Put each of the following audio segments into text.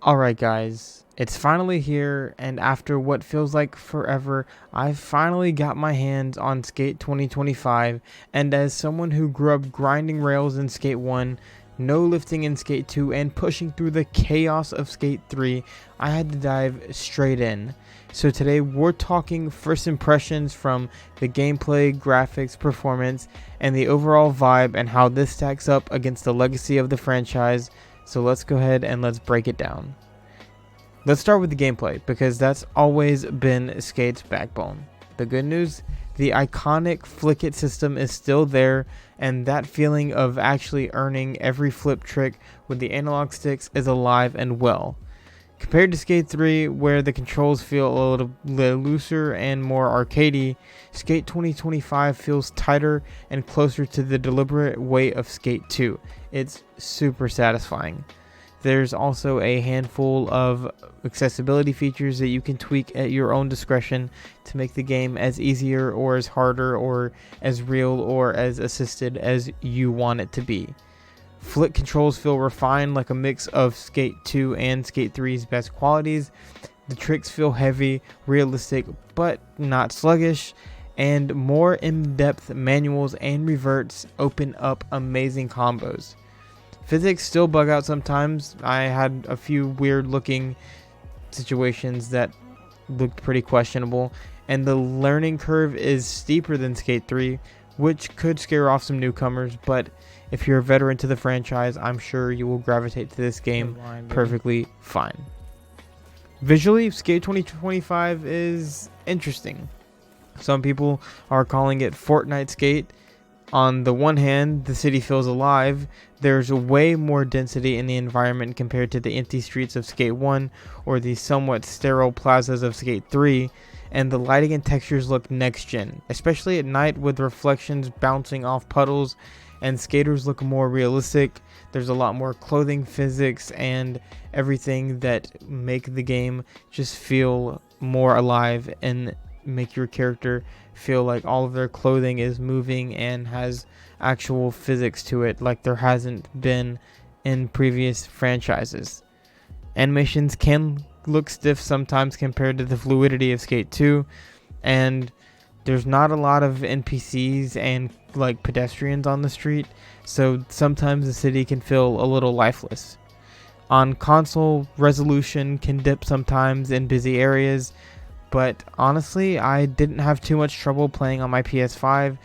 Alright guys, it's finally here, and after what feels like forever, I've finally got my hands on Skate 2025, and as someone who grew up grinding rails in Skate 1, no lifting in Skate 2, and pushing through the chaos of Skate 3, I had to dive straight in. So today we're talking first impressions from the gameplay, graphics, performance, and the overall vibe, and how this stacks up against the legacy of the franchise. So let's go ahead and let's break it down. Let's start with the gameplay, because that's always been Skate's backbone. The good news, the iconic flick it system is still there, and that feeling of actually earning every flip trick with the analog sticks is alive and well. Compared to Skate 3, where the controls feel a little looser and more arcadey, Skate 2025 feels tighter and closer to the deliberate weight of Skate 2. It's super satisfying. There's also a handful of accessibility features that you can tweak at your own discretion to make the game as easier or as harder or as real or as assisted as you want it to be. Flick controls feel refined, like a mix of Skate 2 and Skate 3's best qualities. The tricks feel heavy, realistic, but not sluggish, and more in-depth manuals and reverts open up amazing combos. Physics still bug out sometimes. I had a few weird looking situations that looked pretty questionable, and the learning curve is steeper than Skate 3, which could scare off some newcomers, but if you're a veteran to the franchise, I'm sure you will gravitate to this game perfectly fine. Visually, Skate 2025 is interesting. Some people are calling it Fortnite Skate. On the one hand, the city feels alive. There's way more density in the environment compared to the empty streets of Skate 1 or the somewhat sterile plazas of Skate 3, and the lighting and textures look next gen, especially at night with reflections bouncing off puddles, and skaters look more realistic. There's a lot more clothing physics and everything that make the game just feel more alive and make your character feel like all of their clothing is moving and has actual physics to it, like there hasn't been in previous franchises. Animations can look stiff sometimes compared to the fluidity of Skate 2, and there's not a lot of NPCs and like pedestrians on the street, so sometimes the city can feel a little lifeless. On console, resolution can dip sometimes in busy areas, but honestly, I didn't have too much trouble playing on my PS5,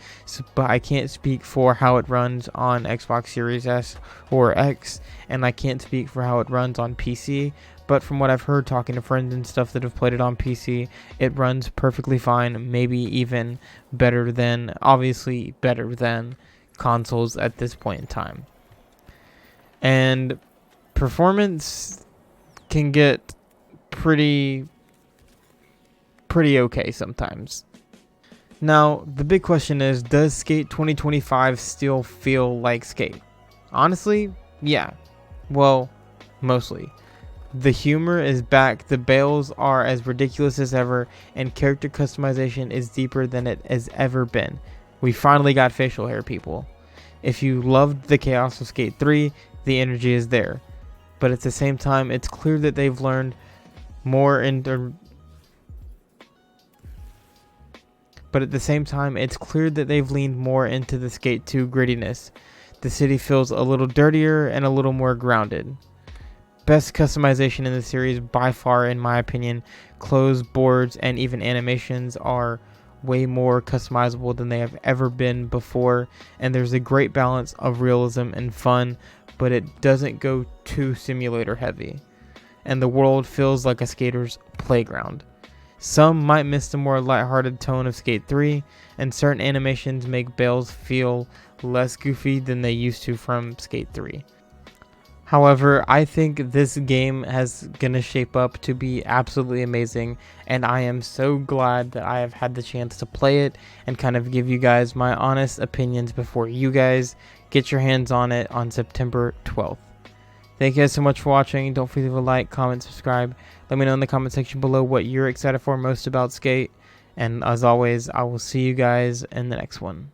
but I can't speak for how it runs on Xbox Series S or X, and I can't speak for how it runs on PC, but from what I've heard talking to friends and stuff that have played it on PC, it runs perfectly fine, maybe even better than, obviously better than consoles at this point in time. And performance can get pretty okay sometimes. Now, the big question is, does Skate 2025 still feel like Skate? Honestly, yeah. Well, mostly. The humor is back, the bails are as ridiculous as ever, and character customization is deeper than it has ever been. We finally got facial hair, people. If you loved the chaos of Skate 3, the energy is there. But at the same time, it's clear that they've learned more But at the same time, it's clear that they've leaned more into the Skate 2 grittiness. The city feels a little dirtier and a little more grounded. Best customization in the series by far, in my opinion. Clothes, boards, and even animations are way more customizable than they have ever been before, and there's a great balance of realism and fun, but it doesn't go too simulator heavy. And the world feels like a skater's playground. Some might miss the more lighthearted tone of Skate 3, and certain animations make bails feel less goofy than they used to from Skate 3. However, I think this game is going to shape up to be absolutely amazing, and I am so glad that I have had the chance to play it and kind of give you guys my honest opinions before you guys get your hands on it on September 12th. Thank you guys so much for watching. Don't forget to leave a like, comment, subscribe. Let me know in the comment section below what you're excited for most about Skate. And as always, I will see you guys in the next one.